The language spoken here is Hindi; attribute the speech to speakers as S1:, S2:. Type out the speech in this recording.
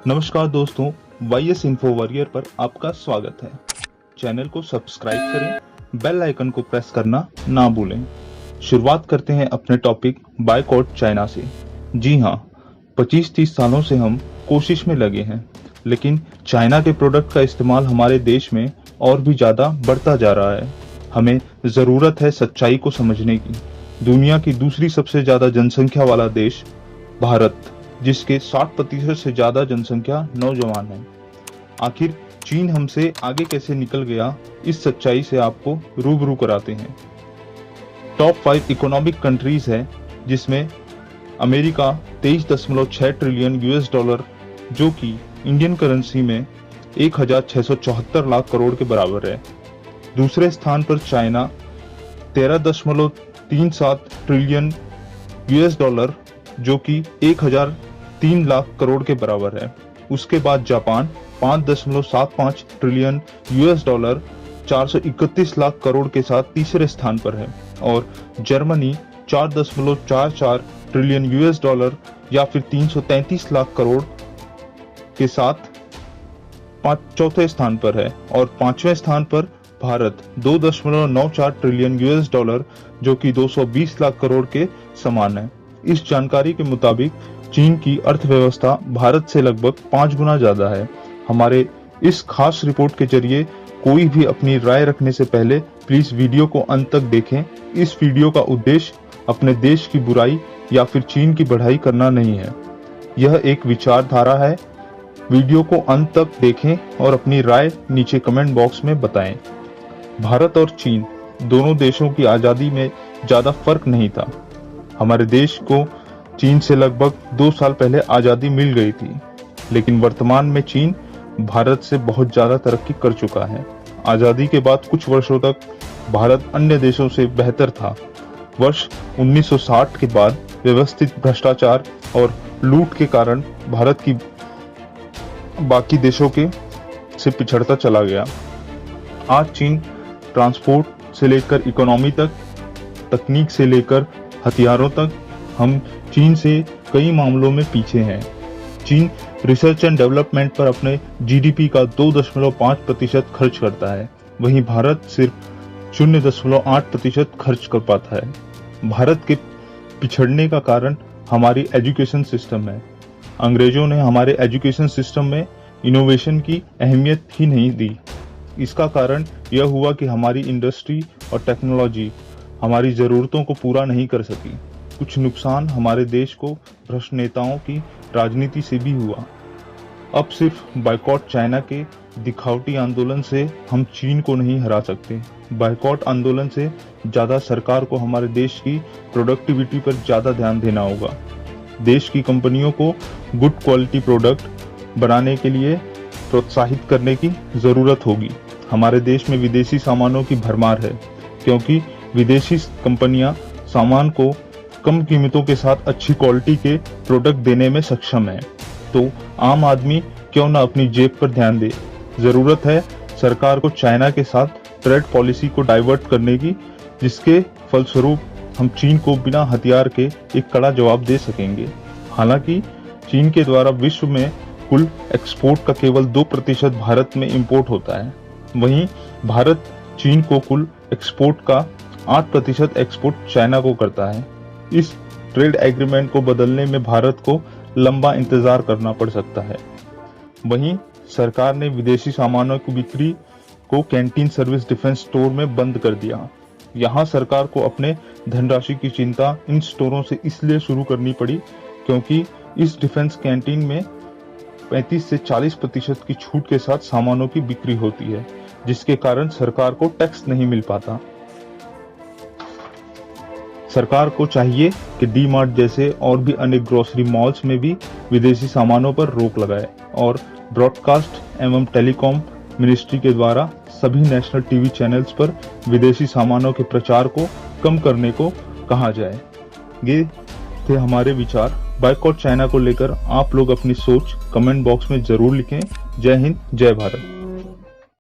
S1: नमस्कार दोस्तों, YS इन्फो वॉरियर पर आपका स्वागत है। चैनल को सब्सक्राइब करें, बेल आइकन को प्रेस करना ना भूलें। शुरुआत करते हैं अपने टॉपिक बायकॉट चाइना से। जी हाँ, 25-30 सालों से हम कोशिश में लगे हैं, लेकिन चाइना के प्रोडक्ट का इस्तेमाल हमारे देश में और भी ज़्यादा बढ़ता जा रहा है। हमें ज़रूरत है सच्चाई को समझने की। दुनिया की दूसरी सबसे ज़्यादा जनसंख्या वाला देश भारत, जिसके 60% से ज्यादा जनसंख्या नौजवान है। आखिर चीन हमसे आगे कैसे निकल गया, इस सच्चाई से आपको रूबरू कराते हैं। टॉप 5 इकोनॉमिक कंट्रीज है, जिसमें अमेरिका 23.6 ट्रिलियन $, जो कि इंडियन करेंसी में 1674 लाख करोड़ के बराबर है। दूसरे स्थान पर चाइना 13.37 ट्रिलियन $, जो कि 1003 लाख करोड़ के बराबर है। उसके बाद जापान 5.75 ट्रिलियन $, 431 लाख करोड़ के साथ तीसरे स्थान पर है, और जर्मनी 4.44 ट्रिलियन $, या फिर 333 लाख करोड़ के साथ चौथे स्थान पर है। और पांचवें स्थान पर भारत 2.94 ट्रिलियन $, जो कि 220 लाख करोड़ के समान है। इस जानकारी के मुताबिक चीन की अर्थव्यवस्था भारत से लगभग 5 गुना ज्यादा है। हमारे इस खास रिपोर्ट के जरिए कोई भी अपनी राय रखने से पहले प्लीज वीडियो को अंत तक देखें। इस वीडियो का उद्देश्य अपने देश की बुराई या फिर चीन की बढ़ाई करना नहीं है। यह एक विचारधारा है। वीडियो को अंत तक देखें और अपनी राय नीचे कमेंट बॉक्स में बताएं। भारत और चीन दोनों देशों की आजादी में ज्यादा फर्क नहीं था। हमारे देश को चीन से लगभग 2 साल पहले आजादी मिल गई थी, लेकिन वर्तमान में चीन भारत से बहुत ज्यादा तरक्की कर चुका है। आजादी के बाद कुछ वर्षों तक भारत अन्य देशों से बेहतर था। वर्ष 1960 के बाद व्यवस्थित भ्रष्टाचार और लूट के कारण भारत की बाकी देशों के से पिछड़ता चला गया। आज चीन ट्रांसपोर्ट से लेकर इकोनॉमी तक, तकनीक से लेकर हथियारों तक, हम चीन से कई मामलों में पीछे हैं। चीन रिसर्च एंड डेवलपमेंट पर अपने GDP का 2.5% खर्च करता है, वहीं भारत सिर्फ 0.8% खर्च कर पाता है। भारत के पिछड़ने का कारण हमारी एजुकेशन सिस्टम है। अंग्रेजों ने हमारे एजुकेशन सिस्टम में इनोवेशन की अहमियत ही नहीं दी। इसका कारण यह हुआ कि हमारी इंडस्ट्री और टेक्नोलॉजी हमारी ज़रूरतों को पूरा नहीं कर सकी। कुछ नुकसान हमारे देश को भ्रष्ट नेताओं की राजनीति से भी हुआ। अब सिर्फ बायकॉट चाइना के दिखावटी आंदोलन से हम चीन को नहीं हरा सकते। बायकॉट आंदोलन से ज़्यादा सरकार को हमारे देश की प्रोडक्टिविटी पर ज़्यादा ध्यान देना होगा। देश की कंपनियों को गुड क्वालिटी प्रोडक्ट बनाने के लिए प्रोत्साहित करने की ज़रूरत होगी। हमारे देश में विदेशी सामानों की भरमार है, क्योंकि विदेशी कंपनियां सामान को कम कीमतों के साथ अच्छी क्वालिटी के प्रोडक्ट देने में सक्षम है। तो आम आदमी क्यों न अपनी जेब पर ध्यान दे। जरूरत है सरकार को चाइना के साथ ट्रेड पॉलिसी को डाइवर्ट करने की, जिसके फलस्वरूप हम चीन को बिना हथियार के एक कड़ा जवाब दे सकेंगे। हालांकि चीन के द्वारा विश्व में कुल एक्सपोर्ट का केवल 2% भारत में इंपोर्ट होता है, वहीं भारत चीन को कुल एक्सपोर्ट का 8% एक्सपोर्ट चाइना को करता है। इस ट्रेड एग्रीमेंट को बदलने में भारत को लंबा इंतजार करना पड़ सकता है। वहीं सरकार ने विदेशी सामानों की बिक्री को कैंटीन सर्विस डिफेंस स्टोर में बंद कर दिया। यहाँ सरकार को अपने धनराशि की चिंता इन स्टोरों से इसलिए शुरू करनी पड़ी क्योंकि इस डिफेंस कैंटीन में 35 से 40% की छूट के साथ सामानों की बिक्री होती है, जिसके कारण सरकार को टैक्स नहीं मिल पाता। सरकार को चाहिए कि डी-मार्ट जैसे और भी अन्य ग्रोसरी मॉल्स में भी विदेशी सामानों पर रोक लगाए और ब्रॉडकास्ट एवं टेलीकॉम मिनिस्ट्री के द्वारा सभी नेशनल टीवी चैनल्स पर विदेशी सामानों के प्रचार को कम करने को कहा जाए। ये थे हमारे विचार बायकॉट चाइना को लेकर। आप लोग अपनी सोच कमेंट बॉक्स में जरूर लिखें। जय हिंद, जय भारत।